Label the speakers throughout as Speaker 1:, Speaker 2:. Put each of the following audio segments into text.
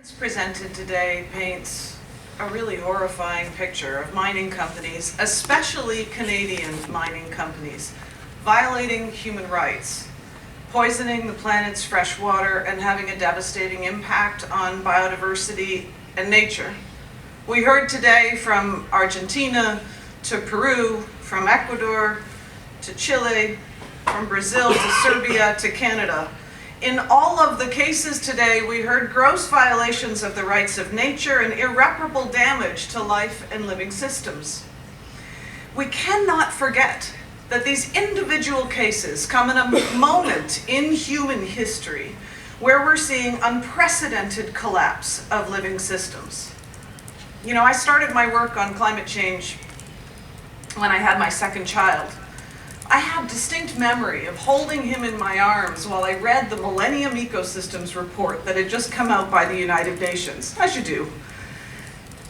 Speaker 1: What's presented today paints a really horrifying picture of mining companies, especially Canadian mining companies, violating human rights, poisoning the planet's fresh water, and having a devastating impact on biodiversity and nature. We heard today from Argentina to Peru, from Ecuador to Chile, from Brazil to Serbia to Canada. In all of the cases today, we heard gross violations of the rights of nature and irreparable damage to life and living systems. We cannot forget that these individual cases come in a moment in human history where we're seeing unprecedented collapse of living systems. You know, I started my work on climate change when I had my second child. I have distinct memory of holding him in my arms while I read the Millennium Ecosystems report that had just come out by the United Nations, as you do.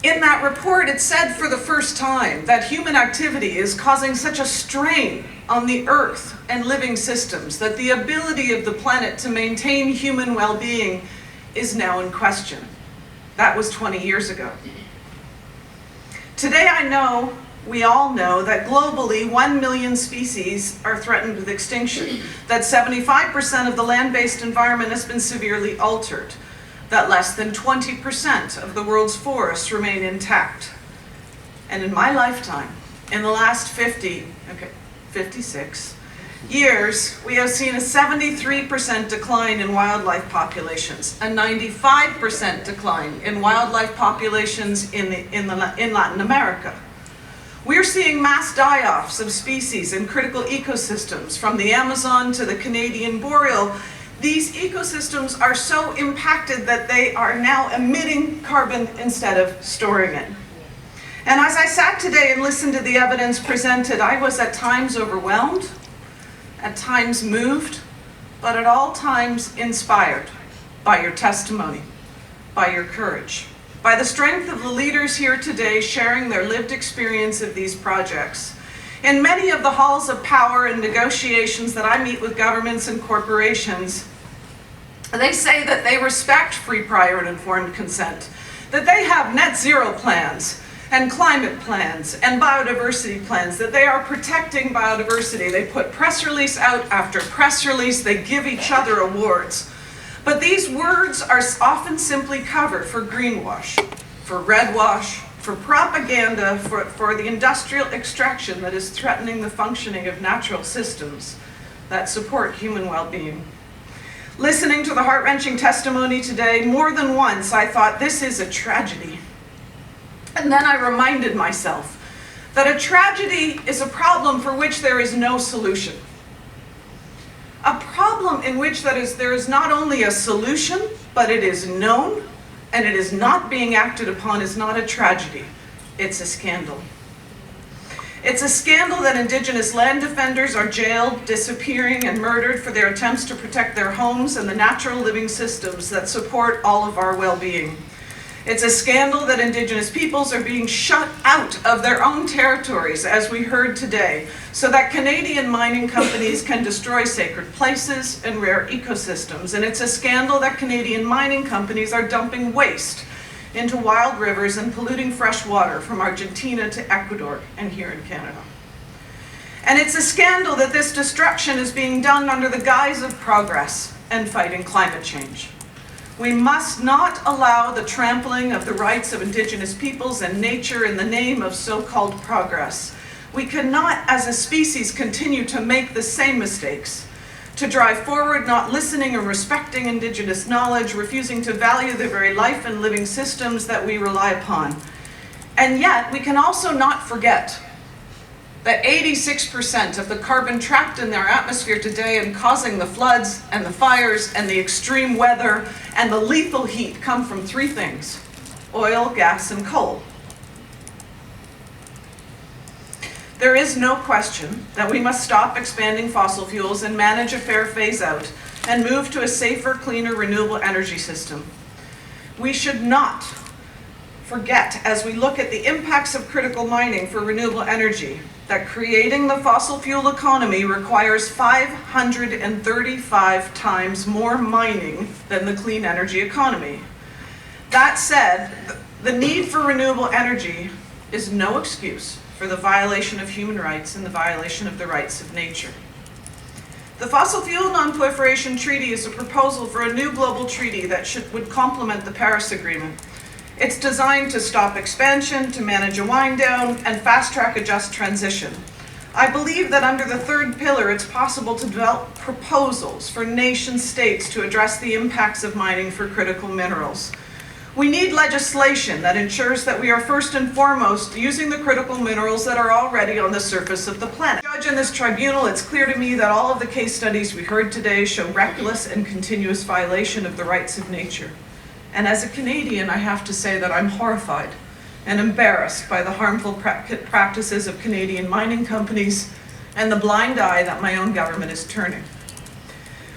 Speaker 1: In that report, it said for the first time that human activity is causing such a strain on the Earth and living systems that the ability of the planet to maintain human well-being is now in question. That was 20 years ago. Today we all know that globally 1 million species are threatened with extinction, that 75% of the land-based environment has been severely altered, that less than 20% of the world's forests remain intact. And in my lifetime, in the last 56 years, we have seen a 73% decline in wildlife populations, a 95% decline in wildlife populations in Latin America. We're seeing mass die-offs of species in critical ecosystems, from the Amazon to the Canadian boreal. These ecosystems are so impacted that they are now emitting carbon instead of storing it. And as I sat today and listened to the evidence presented, I was at times overwhelmed, at times moved, but at all times inspired by your testimony, by your courage, by the strength of the leaders here today sharing their lived experience of these projects. In many of the halls of power and negotiations that I meet with governments and corporations, they say that they respect free, prior, and informed consent, that they have net zero plans and climate plans and biodiversity plans, that they are protecting biodiversity. They put press release out after press release, they give each other awards. But these words are often simply cover for greenwash, for redwash, for propaganda, for the industrial extraction that is threatening the functioning of natural systems that support human well-being. Listening to the heart-wrenching testimony today, more than once I thought, this is a tragedy. And then I reminded myself that a tragedy is a problem for which there is no solution. A problem in which there is not only a solution, but it is known and it is not being acted upon is not a tragedy, it's a scandal. It's a scandal that Indigenous land defenders are jailed, disappearing, and murdered for their attempts to protect their homes and the natural living systems that support all of our well-being. It's a scandal that Indigenous peoples are being shut out of their own territories, as we heard today, so that Canadian mining companies can destroy sacred places and rare ecosystems. And it's a scandal that Canadian mining companies are dumping waste into wild rivers and polluting fresh water from Argentina to Ecuador and here in Canada. And it's a scandal that this destruction is being done under the guise of progress and fighting climate change. We must not allow the trampling of the rights of Indigenous peoples and nature in the name of so-called progress. We cannot, as a species, continue to make the same mistakes, to drive forward not listening or respecting Indigenous knowledge, refusing to value the very life and living systems that we rely upon. And yet, we can also not forget that 86% of the carbon trapped in our atmosphere today and causing the floods and the fires and the extreme weather and the lethal heat come from three things: oil, gas, and coal. There is no question that we must stop expanding fossil fuels and manage a fair phase-out and move to a safer, cleaner, renewable energy system. We should not forget, as we look at the impacts of critical mining for renewable energy, that creating the fossil fuel economy requires 535 times more mining than the clean energy economy. That said, the need for renewable energy is no excuse for the violation of human rights and the violation of the rights of nature. The Fossil Fuel Non-Proliferation Treaty is a proposal for a new global treaty that would complement the Paris Agreement. It's designed to stop expansion, to manage a wind down, and fast-track a just transition. I believe that under the third pillar, it's possible to develop proposals for nation states to address the impacts of mining for critical minerals. We need legislation that ensures that we are first and foremost using the critical minerals that are already on the surface of the planet. Judge in this tribunal, it's clear to me that all of the case studies we heard today show reckless and continuous violation of the rights of nature. And as a Canadian, I have to say that I'm horrified and embarrassed by the harmful practices of Canadian mining companies and the blind eye that my own government is turning.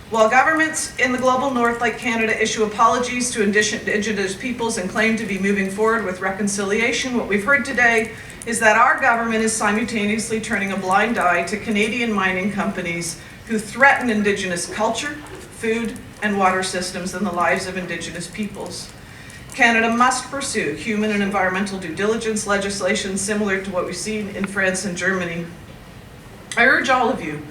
Speaker 1: While governments in the global north, like Canada, issue apologies to Indigenous peoples and claim to be moving forward with reconciliation, what we've heard today is that our government is simultaneously turning a blind eye to Canadian mining companies who threaten Indigenous culture, food, and water systems and the lives of Indigenous peoples. Canada must pursue human and environmental due diligence legislation similar to what we've seen in France and Germany. I urge all of you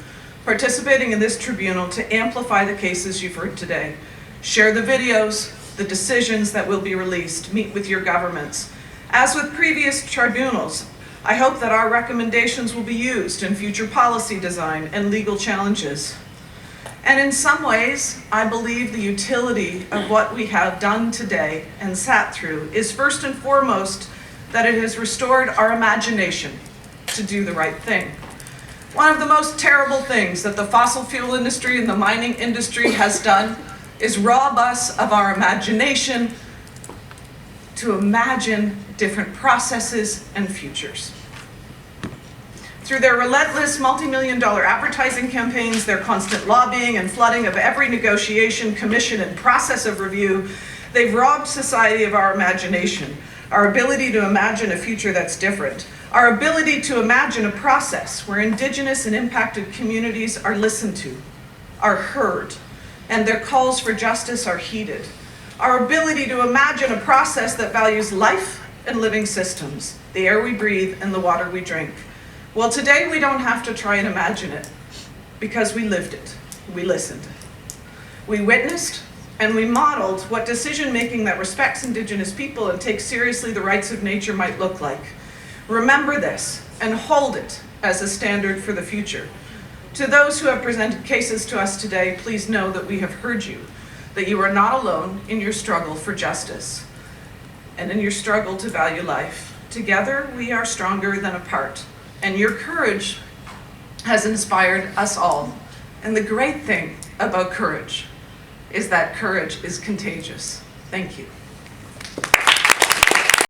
Speaker 1: participating in this tribunal to amplify the cases you've heard today. Share the videos, the decisions that will be released, meet with your governments. As with previous tribunals, I hope that our recommendations will be used in future policy design and legal challenges. And in some ways, I believe the utility of what we have done today and sat through is first and foremost that it has restored our imagination to do the right thing. One of the most terrible things that the fossil fuel industry and the mining industry has done is rob us of our imagination to imagine different processes and futures. Through their relentless multi-million-dollar advertising campaigns, their constant lobbying and flooding of every negotiation, commission, and process of review, they've robbed society of our imagination, our ability to imagine a future that's different, our ability to imagine a process where Indigenous and impacted communities are listened to, are heard, and their calls for justice are heeded. Our ability to imagine a process that values life and living systems, the air we breathe and the water we drink. Well, today we don't have to try and imagine it because we lived it, we listened. We witnessed and we modeled what decision-making that respects Indigenous people and takes seriously the rights of nature might look like. Remember this and hold it as a standard for the future. To those who have presented cases to us today, please know that we have heard you, that you are not alone in your struggle for justice and in your struggle to value life. Together, we are stronger than apart, and your courage has inspired us all. And the great thing about courage is that courage is contagious. Thank you.